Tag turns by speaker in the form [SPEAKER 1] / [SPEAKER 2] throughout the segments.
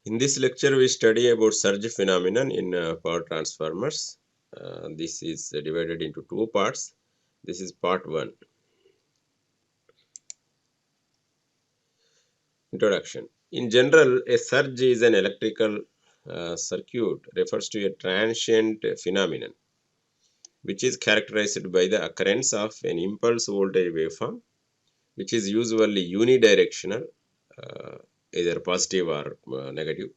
[SPEAKER 1] In this lecture, we study about surge phenomenon in power transformers. This is divided into two parts. This is part 1. Introduction. In general, a surge is an electrical circuit refers to a transient phenomenon which is characterized by the occurrence of an impulse voltage waveform which is usually unidirectional, uh, either positive or negative,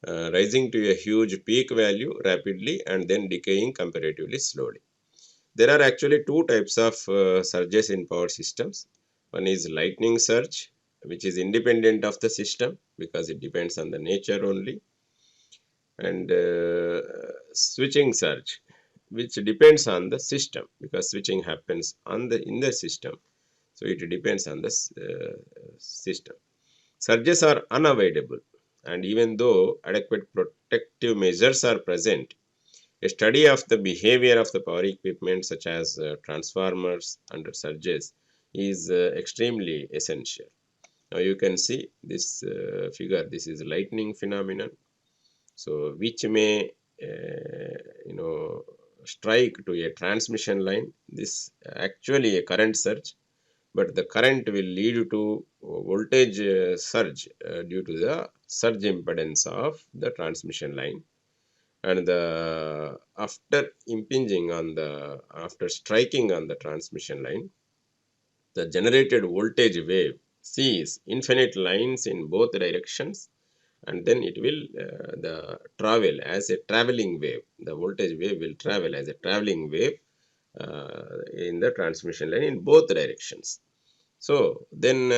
[SPEAKER 1] rising to a huge peak value rapidly and then decaying comparatively slowly. There are actually two types of surges in power systems. One is lightning surge, which is independent of the system because it depends on the nature only, and switching surge, which depends on the system because switching happens on the in the system, so it depends on the system. Surges are unavoidable, and even though adequate protective measures are present, a study of the behavior of the power equipment, such as transformers under surges, is extremely essential. Now you can see this figure. This is lightning phenomenon, so which may strike to a transmission line. This actually a current surge, but the current will lead to voltage surge due to the surge impedance of the transmission line, and the after impinging on the after striking on the transmission line, the generated voltage wave sees infinite lines in both directions, and then it will the travel as a traveling wave. The voltage wave will travel as a traveling wave in the transmission line in both directions. So then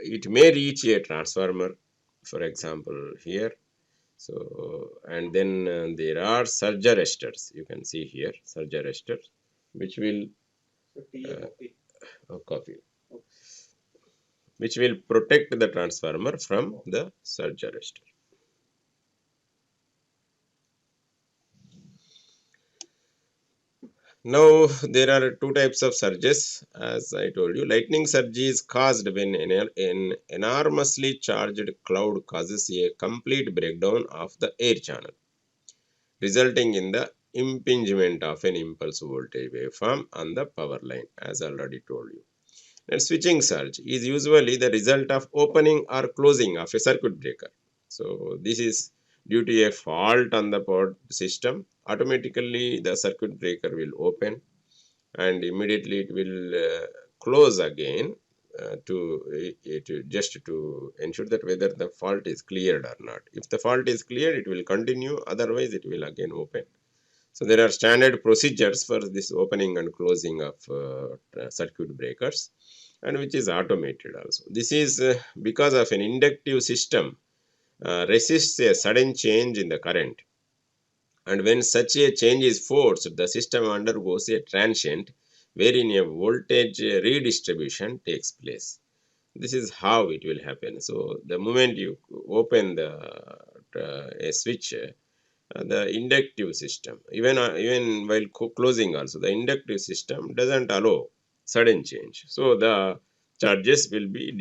[SPEAKER 1] it may reach a transformer, for example here. So, and then there are surge arresters. You can see here surge arresters, which will copy, which will protect the transformer from the surge arrestor. Now, there are two types of surges, as I told you. Lightning surge is caused when an enormously charged cloud causes a complete breakdown of the air channel, resulting in the impingement of an impulse voltage waveform on the power line, as already told you. And switching surge is usually the result of opening or closing of a circuit breaker. So this is due to a fault on the power system. Automatically the circuit breaker will open and immediately it will close again to just to ensure that whether the fault is cleared or not. If the fault is cleared, it will continue, otherwise it will again open. So there are standard procedures for this opening and closing of circuit breakers, and which is automated also. This is because of an inductive system resists a sudden change in the current, and when such a change is forced, the system undergoes a transient wherein a voltage redistribution takes place. This is how it will happen. So the moment you open the a switch, the inductive system, even while closing also, the inductive system doesn't allow sudden change. So the charges will be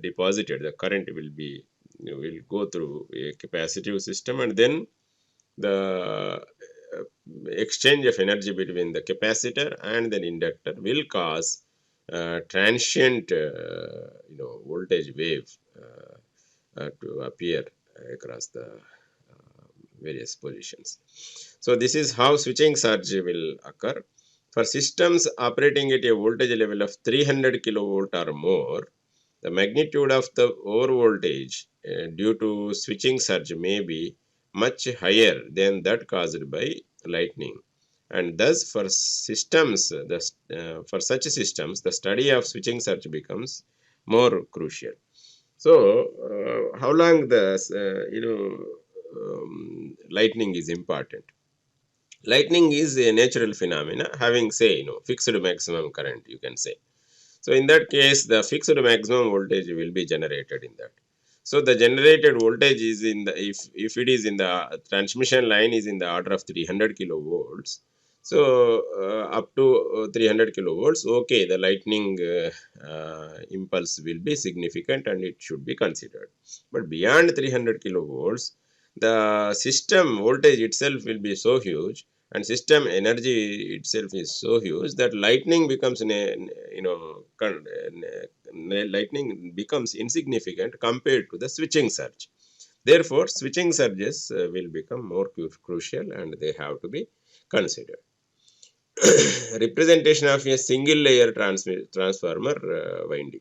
[SPEAKER 1] deposited. The current will go through a capacitive system, and then the exchange of energy between the capacitor and the inductor will cause transient voltage wave to appear across the various positions. So this is how switching surge will occur. For systems operating at a voltage level of 300 kilovolt or more, the magnitude of the overvoltage due to switching surge may be much higher than that caused by lightning. And thus, for for such systems, the study of switching surge becomes more crucial. So, how long the lightning is important? Lightning is a natural phenomena having, say, fixed maximum current, you can say. So in that case, the fixed maximum voltage will be generated in that. So the generated voltage is in the, if it is in the transmission line is in the order of 300 kilovolts. So up to 300 kilovolts, okay, the lightning impulse will be significant and it should be considered. But beyond 300 kilovolts, the system voltage itself will be so huge and system energy itself is so huge that lightning becomes lightning becomes insignificant compared to the switching surge. Therefore, switching surges will become more crucial and they have to be considered. Representation of a single layer transformer winding.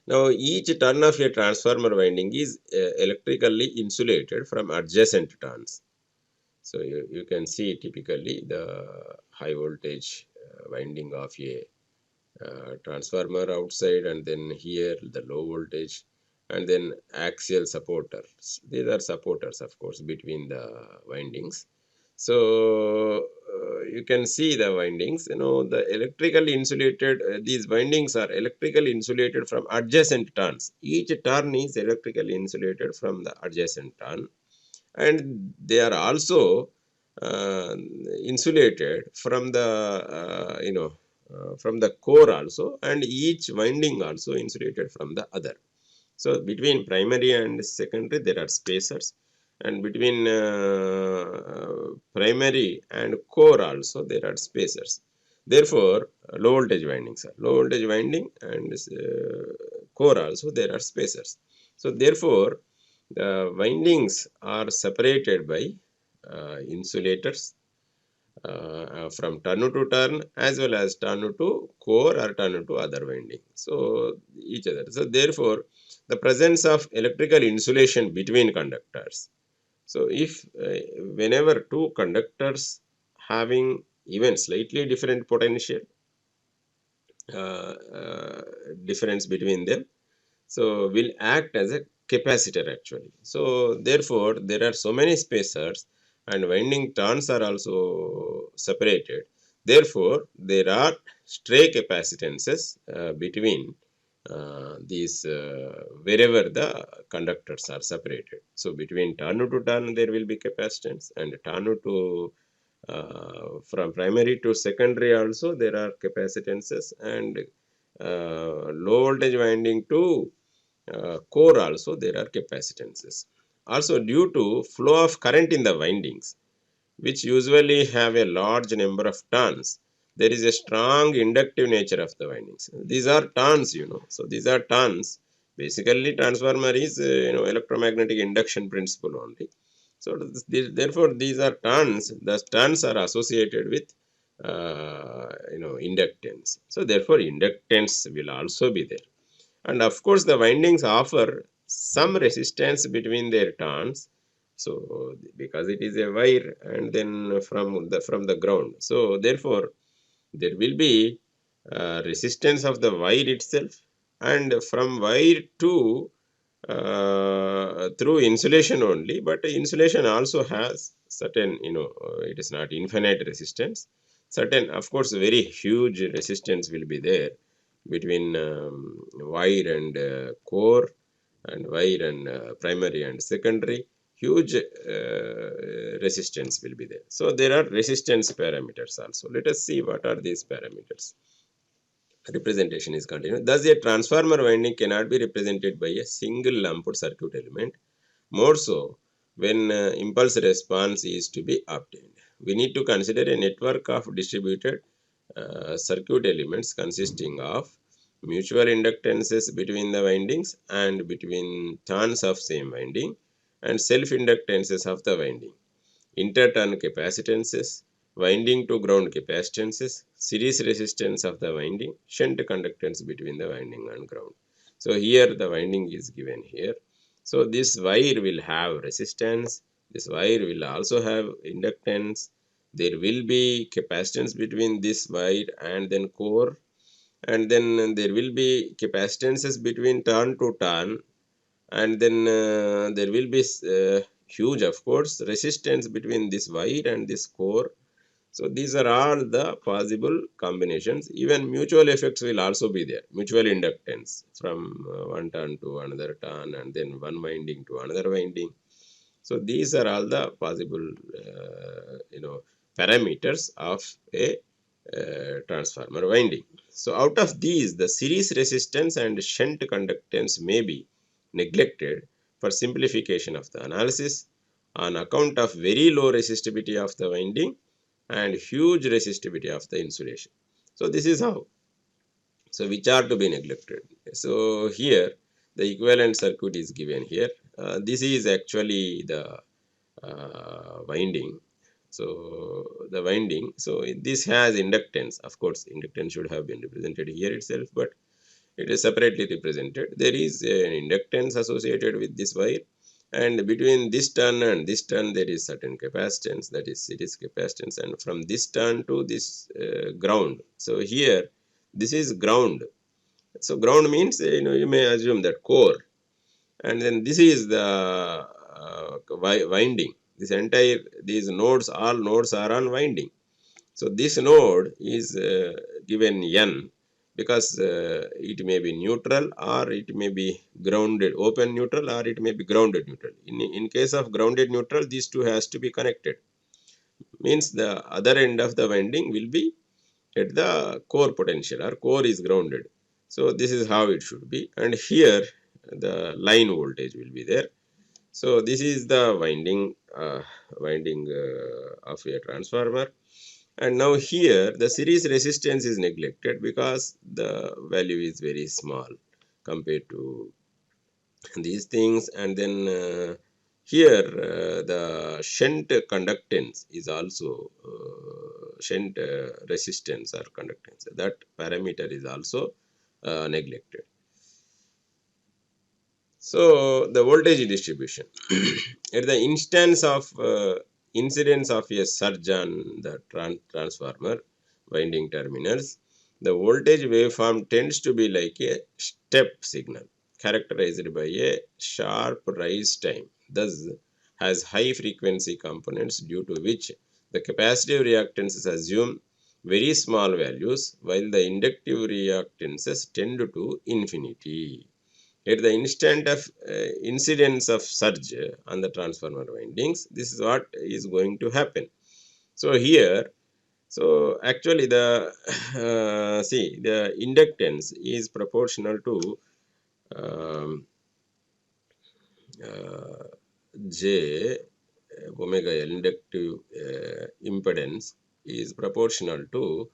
[SPEAKER 1] Now, each turn of a transformer winding is electrically insulated from adjacent turns. So, you can see typically the high voltage winding of a transformer outside, and then here the low voltage, and then axial supporters. These are supporters, of course, between the windings. So you can see the windings. The electrically insulated. These windings are electrically insulated from adjacent turns. Each turn is electrically insulated from the adjacent turn, and they are also insulated from the from the core also, and each winding also insulated from the other. So between primary and secondary there are spacers, and between primary and core also there are spacers. Therefore, low voltage windings are low voltage winding, and core also there are spacers. So therefore, the windings are separated by insulators from turn to turn, as well as turn to core or turn to other winding. So each other. So therefore, the presence of electrical insulation between conductors. So if whenever two conductors having even slightly different potential difference between them, so will act as a capacitor actually. So therefore, there are so many spacers and winding turns are also separated. Therefore, there are stray capacitances between these wherever the conductors are separated. So between turn to turn there will be capacitance, and turn to from primary to secondary also there are capacitances, and low voltage winding to core also there are capacitances. Also, due to flow of current in the windings, which usually have a large number of turns, there is a strong inductive nature of the windings. These are turns, So these are turns. Basically, transformer is electromagnetic induction principle only. So therefore, these are turns. The turns are associated with inductance. So therefore, inductance will also be there. And of course, the windings offer some resistance between their turns. So because it is a wire and then from the ground, so therefore there will be resistance of the wire itself, and from wire to through insulation only. But insulation also has certain, it is not infinite resistance. Certain, of course, very huge resistance will be there between wire and core, and wire and primary and secondary. Huge resistance will be there. So there are resistance parameters also. Let us see what are these parameters. Representation is continued. Thus, a transformer winding cannot be represented by a single lumped circuit element, more so when impulse response is to be obtained. We need to consider a network of distributed circuit elements consisting of mutual inductances between the windings and between turns of same winding, and self-inductances of the winding, interturn capacitances, winding to ground capacitances, series resistance of the winding, shunt conductance between the winding and ground. So here the winding is given here. So this wire will have resistance, this wire will also have inductance, there will be capacitance between this wire and then core, and then there will be capacitances between turn to turn, and then there will be huge, of course, resistance between this wire and this core. So these are all the possible combinations. Even mutual effects will also be there. Mutual inductance from one turn to another turn, and then one winding to another winding. So these are all the possible parameters of a transformer winding. So out of these, the series resistance and shunt conductance may be neglected for simplification of the analysis on account of very low resistivity of the winding and huge resistivity of the insulation. So this is how. So which are to be neglected. So here the equivalent circuit is given here. This is actually the winding. So the winding, so this has inductance. Of course, inductance should have been represented here itself, but it is separately represented. There is an inductance associated with this wire, and between this turn and this turn there is certain capacitance, that is series capacitance, and from this turn to this ground. So here this is ground. So ground means you may assume that core, and then this is the winding. This entire, these nodes, all nodes are on winding. So this node is given n because it may be neutral or it may be grounded, open neutral, or it may be grounded neutral. In case of grounded neutral, these two has to be connected, means the other end of the winding will be at the core potential, or core is grounded. So this is how it should be, and here the line voltage will be there. So this is the winding of a transformer. And now here the series resistance is neglected because the value is very small compared to these things. And then here the shunt conductance is also shunt resistance or conductance, that parameter is also neglected. So the voltage distribution at the instance of incidence of a surge on the transformer winding terminals, the voltage waveform tends to be like a step signal characterized by a sharp rise time, thus has high frequency components, due to which the capacitive reactances assume very small values while the inductive reactances tend to infinity. At the instant of incidence of surge on the transformer windings, this is what is going to happen. So here, so actually the see, the inductance is proportional to um, uh, J omega L. Inductive impedance is proportional to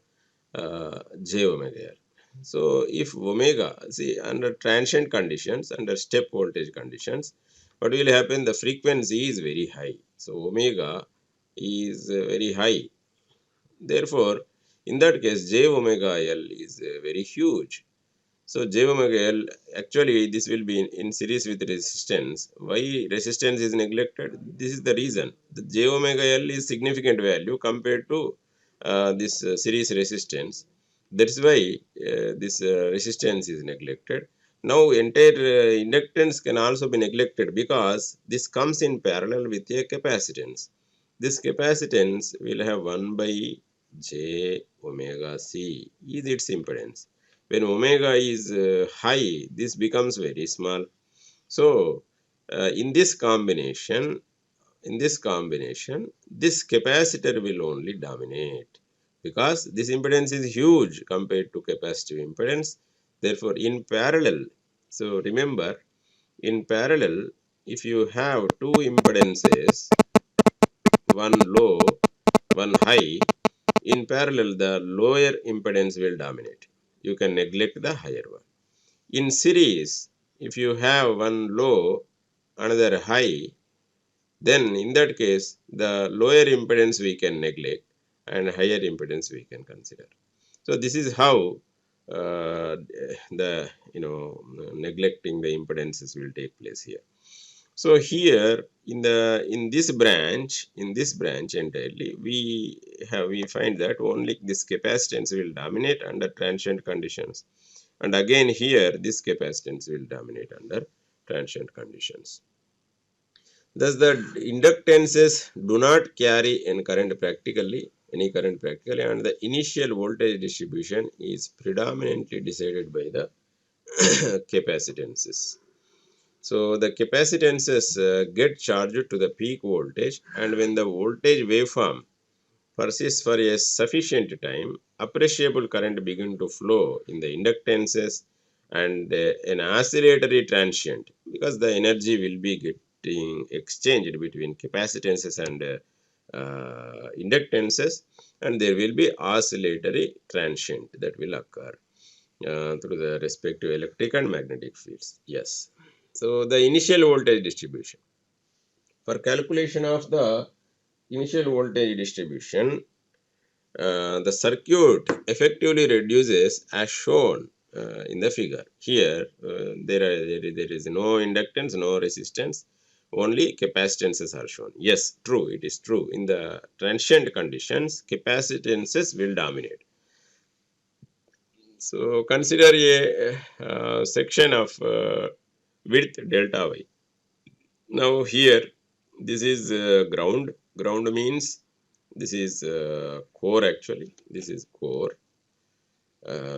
[SPEAKER 1] J omega L. So if omega, see, under transient conditions, under step voltage conditions, what will happen? The frequency is very high. So omega is very high. Therefore, in that case, J omega L is very huge. So J omega L, actually this will be in series with resistance. Why resistance is neglected? This is the reason. The J omega L is significant value compared to this series resistance. That is why this resistance is neglected. Now entire inductance can also be neglected because this comes in parallel with a capacitance. This capacitance will have 1 by J omega C is its impedance. When omega is high, this becomes very small. So in this combination, this capacitor will only dominate because this impedance is huge compared to capacitive impedance. Therefore, in parallel, so remember, in parallel, if you have two impedances, one low, one high, in parallel, the lower impedance will dominate. You can neglect the higher one. In series, if you have one low, another high, then in that case, the lower impedance we can neglect and higher impedance we can consider. So this is how the neglecting the impedances will take place here. So here in this branch entirely, we find that only this capacitance will dominate under transient conditions, and again here this capacitance will dominate under transient conditions. Thus the inductances do not carry any current practically, and the initial voltage distribution is predominantly decided by the capacitances. So the capacitances get charged to the peak voltage, and when the voltage waveform persists for a sufficient time, appreciable current begin to flow in the inductances and an oscillatory transient, because the energy will be getting exchanged between capacitances and inductances, and there will be oscillatory transient that will occur through the respective electric and magnetic fields. Yes. So the initial voltage distribution. For calculation of the initial voltage distribution, the circuit effectively reduces as shown in the figure. Here, there is no inductance, no resistance, only capacitances are shown. Yes, true, it is true. In the transient conditions, capacitances will dominate. So, consider a section of width delta y. Now, here, this is ground. Ground means this is core actually. This is core,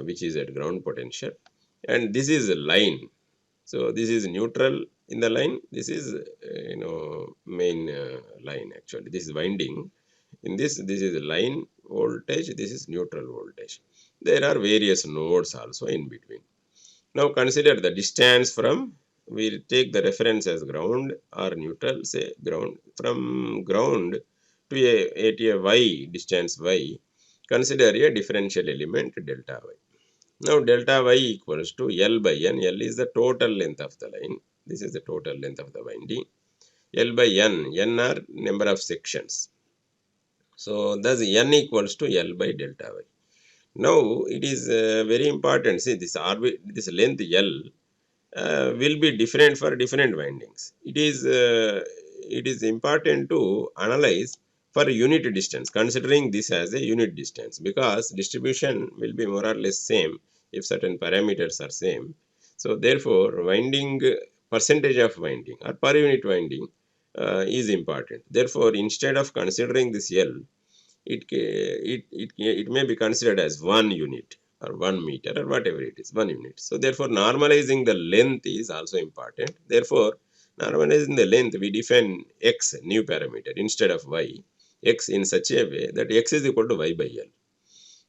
[SPEAKER 1] which is at ground potential, and this is a line. So this is neutral in the line. This is main line actually. This is winding. In this is line voltage. This is neutral voltage. There are various nodes also in between. Now consider the distance from. We take the reference as ground or neutral. Say ground, from ground to a y distance y. Consider a differential element delta y. Now delta y equals to L by N. L is the total length of the line. This is the total length of the winding. L by N. N are number of sections. So thus N equals to L by delta y. Now it is very important. See, this length L will be different for different windings. It is important to analyze for unit distance, considering this as a unit distance, because distribution will be more or less same if certain parameters are same. So therefore, winding percentage of winding or per unit winding is important. Therefore, instead of considering this L, it may be considered as 1 unit or 1 meter or whatever it is, 1 unit. So therefore, normalizing the length is also important. Therefore, normalizing the length, we define x, new parameter, instead of y, x in such a way that x is equal to y by L.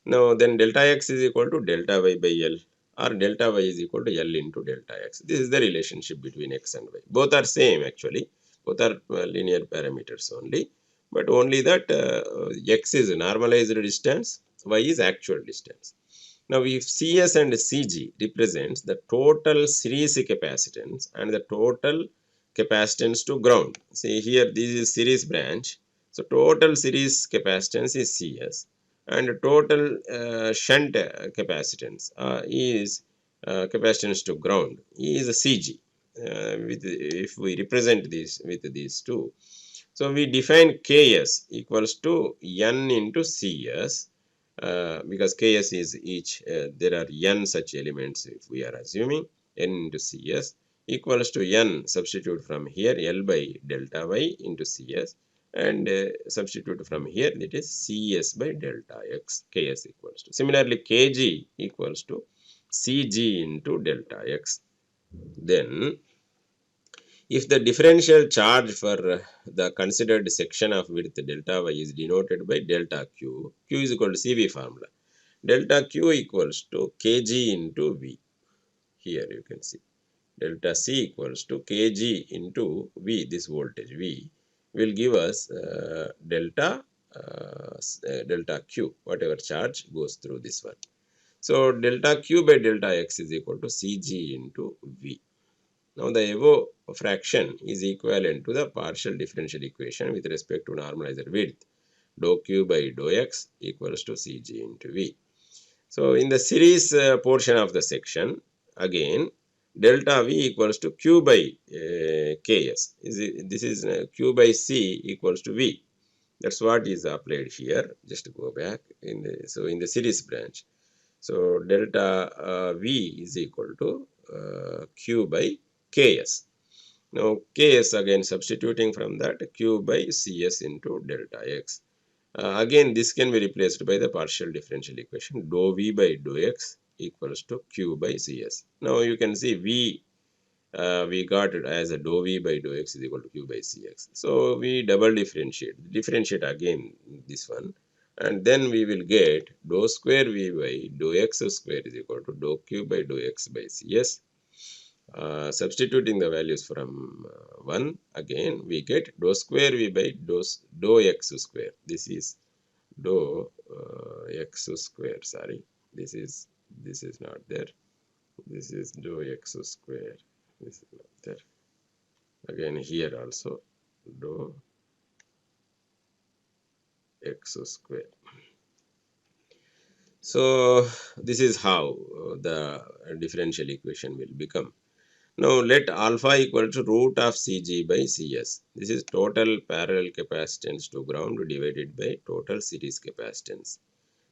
[SPEAKER 1] Now then delta x is equal to delta y by L, or delta y is equal to L into delta x. This is the relationship between x and y. Both are same actually. Both are linear parameters only. But only that x is normalized distance, y is actual distance. Now if Cs and Cg represents the total series capacitance and the total capacitance to ground. See here, this is series branch. So total series capacitance is Cs, and total shunt capacitance is capacitance to ground is Cg. If we represent this with these two, so we define Ks equals to N into Cs, because Ks is each, there are N such elements if we are assuming, N into Cs equals to N, substitute from here L by delta y into Cs, and substitute from here, that is Cs by delta x, Ks equals to. Similarly, Kg equals to Cg into delta x. Then if the differential charge for the considered section of width delta y is denoted by delta q, q is equal to Cv formula. Delta q equals to kg into V. Here you can see delta C equals to kg into V. This voltage V will give us delta q, whatever charge goes through this one. So delta q by delta x is equal to Cg into V. Now the above fraction is equivalent to the partial differential equation with respect to normalizer width. Dou q by dou x equals to Cg into V. So in the series portion of the section, again delta V equals to q by Ks. This is q by C equals to V. That's what is applied here. Just go back in the series branch. So delta V is equal to q by Ks. Now Ks, again substituting from that, q by Cs into delta x. Again this can be replaced by the partial differential equation. Dou V by dou x equals to q by Cs. Now you can see V, we got it as a dou V by dou x is equal to q by Cx. So we double differentiate again this one. and then we will get dou square v by dou x square is equal to dou q by dou x by cs. Substituting the values from 1, again we get dou square v by dou x square. This is dou x square, sorry, this is not there. This is dou x square. This is not there. Again here also dou x square. So this is how the differential equation will become. Now let alpha equal to root of Cg by Cs. This is total parallel capacitance to ground divided by total series capacitance.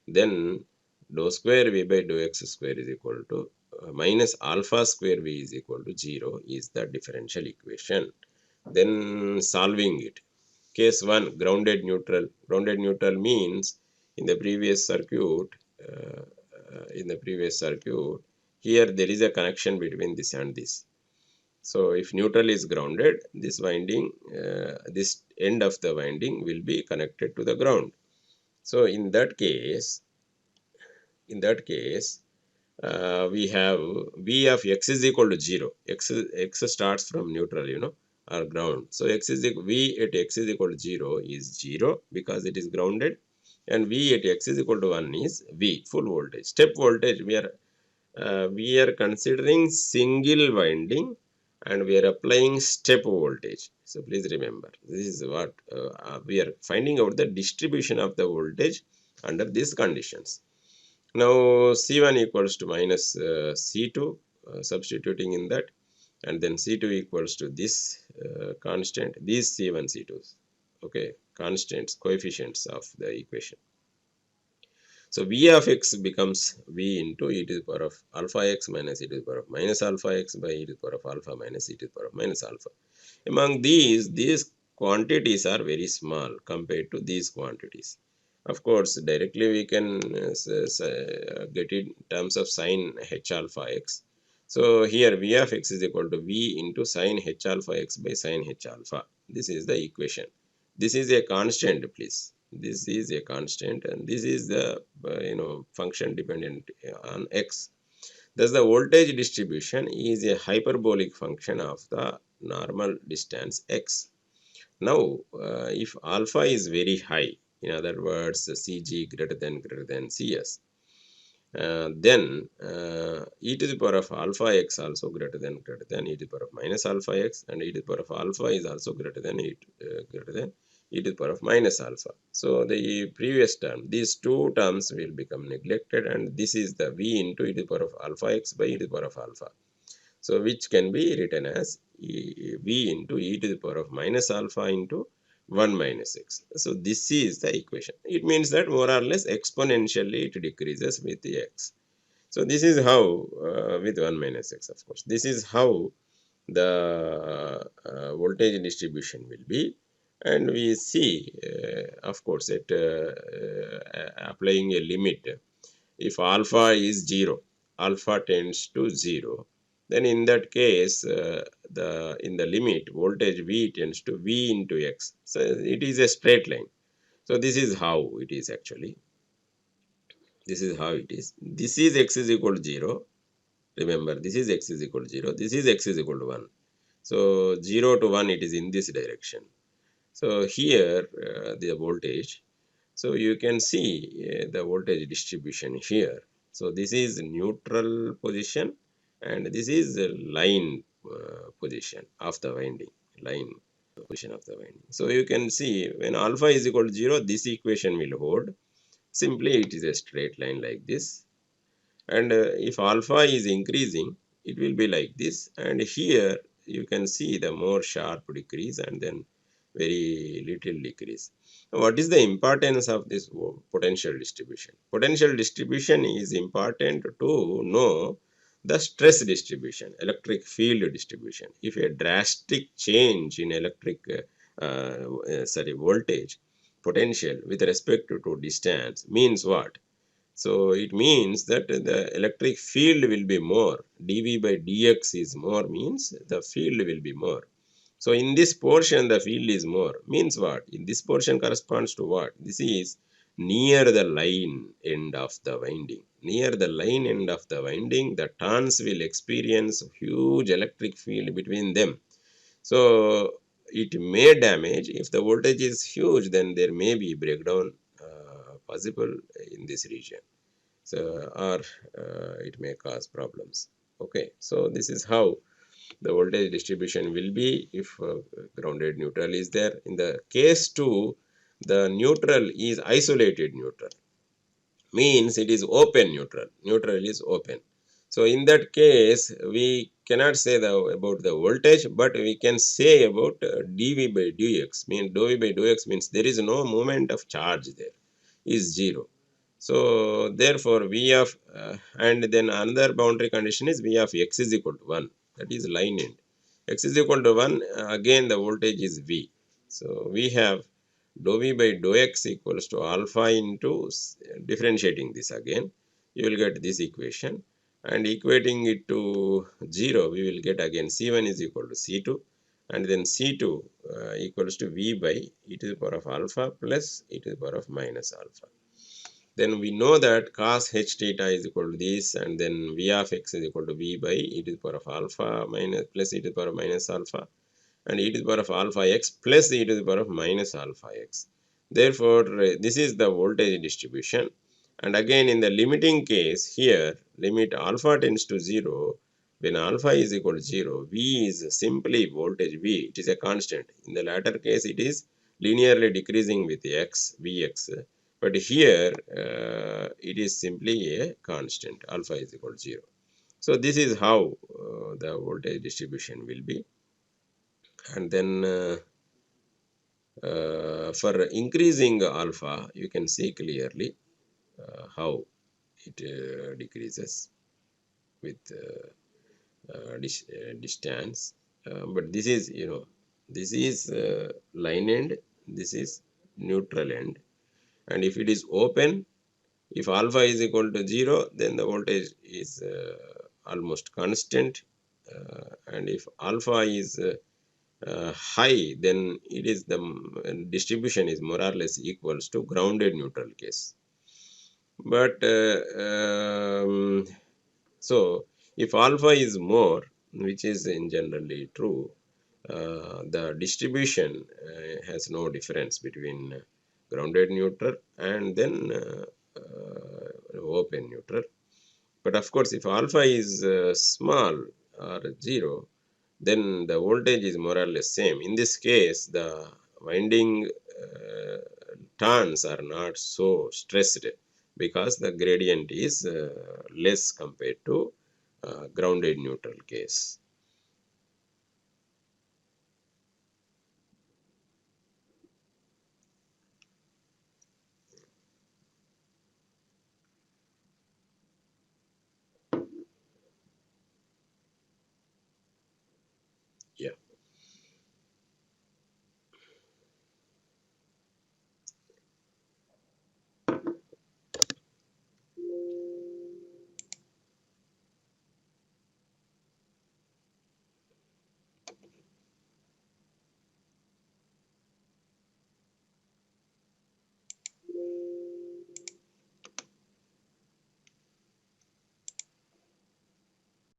[SPEAKER 1] Then dou square V by dou x square is equal to minus alpha square V is equal to 0 is the differential equation. Then solving it. Case 1, grounded neutral. Grounded neutral means in the previous circuit, here there is a connection between this and this. So if neutral is grounded, this winding, this end of the winding will be connected to the ground. So in that case, we have V of x is equal to 0. X starts from neutral, or ground. So V at x is equal to 0 is 0 because it is grounded, and V at x is equal to 1 is V, full voltage. Step voltage, we are considering single winding and we are applying step voltage. So please remember, this is what we are finding out the distribution of the voltage under these conditions. Now C1 equals to minus C2, substituting in that, and then C2 equals to this constant, these C1, C2s, okay, constants, coefficients of the equation. So V of x becomes V into e to the power of alpha x minus e to the power of minus alpha x by e to the power of alpha minus e to the power of minus alpha. Among these quantities are very small compared to these quantities. Of course, directly we can get it in terms of sine h alpha x. So here V of x is equal to V into sine h alpha x by sine h alpha. This is the equation. This is a constant, please. This is a constant, and this is the function dependent on x. Thus, the voltage distribution is a hyperbolic function of the normal distance x. Now, if alpha is very high, in other words, Cg greater than Cs, then e to the power of alpha x also greater than e to the power of minus alpha x, and e to the power of alpha is also greater than e to the power of minus alpha. So the previous term, these two terms will become neglected, and this is the v into e to the power of alpha x by e to the power of alpha. So which can be written as v into e to the power of minus alpha into 1 minus x. So this is the equation. It means that more or less exponentially it decreases with the x. So this is how, with 1 minus x, of course, this is how the voltage distribution will be. And we see, of course, at applying a limit, if alpha is 0, alpha tends to 0, then in that case, in the limit, voltage V tends to V into x. So it is a straight line. So this is how it is actually. This is how it is. This is x is equal to 0. Remember, this is x is equal to 0. This is x is equal to 1. So 0 to 1, it is in this direction. So here, the voltage. So you can see the voltage distribution here. So this is neutral position, and this is the line position of the winding, line position of the winding. So you can see when alpha is equal to 0, this equation will hold. Simply it is a straight line like this. And if alpha is increasing, it will be like this. And here you can see the more sharp decrease and then very little decrease. What is the importance of this potential distribution? Potential distribution is important to know the stress distribution, electric field distribution. If a drastic change in voltage potential with respect to distance means what? So it means that the electric field will be more. dV by dx is more means the field will be more. So in this portion the field is more means what? In this portion corresponds to what? This is near the line end of the winding. Near the line end of the winding, the turns will experience huge electric field between them. So it may damage. If the voltage is huge, then there may be breakdown possible in this region. So or it may cause problems. Okay, so this is how the voltage distribution will be if grounded neutral is there. In the case 2, the neutral is isolated neutral, means it is open neutral. Neutral is open. So in that case, we cannot say about the voltage, but we can say about dv by dx. Means dv by dx means there is no movement of charge there, is zero. So therefore v of and then another boundary condition is v of x is equal to 1. That is line end. X is equal to 1, again the voltage is v. So we have dou v by dou x equals to alpha into differentiating this again, you will get this equation, and equating it to 0, we will get again c1 is equal to c2, and then c2 equals to v by e to the power of alpha plus e to the power of minus alpha. Then we know that cos h theta is equal to this, and then v of x is equal to v by e to the power of alpha minus plus e to the power of minus alpha, and e to the power of alpha x plus e to the power of minus alpha x. Therefore, this is the voltage distribution. And again, in the limiting case here, limit alpha tends to 0, when alpha is equal to 0, v is simply voltage v, it is a constant. In the latter case, it is linearly decreasing with x, vx. But here, it is simply a constant, alpha is equal to 0. So this is how the voltage distribution will be. And then for increasing alpha, you can see clearly how it decreases with distance. But this is, this is line end, this is neutral end. And if it is open, if alpha is equal to 0, then the voltage is almost constant. And if alpha is high, then it is the distribution is more or less equals to grounded neutral case. But so if alpha is more, which is in generally true, the distribution has no difference between grounded neutral and then open neutral. But of course, if alpha is small or 0, then the voltage is more or less same. In this case, the winding turns are not so stressed because the gradient is less compared to grounded neutral case.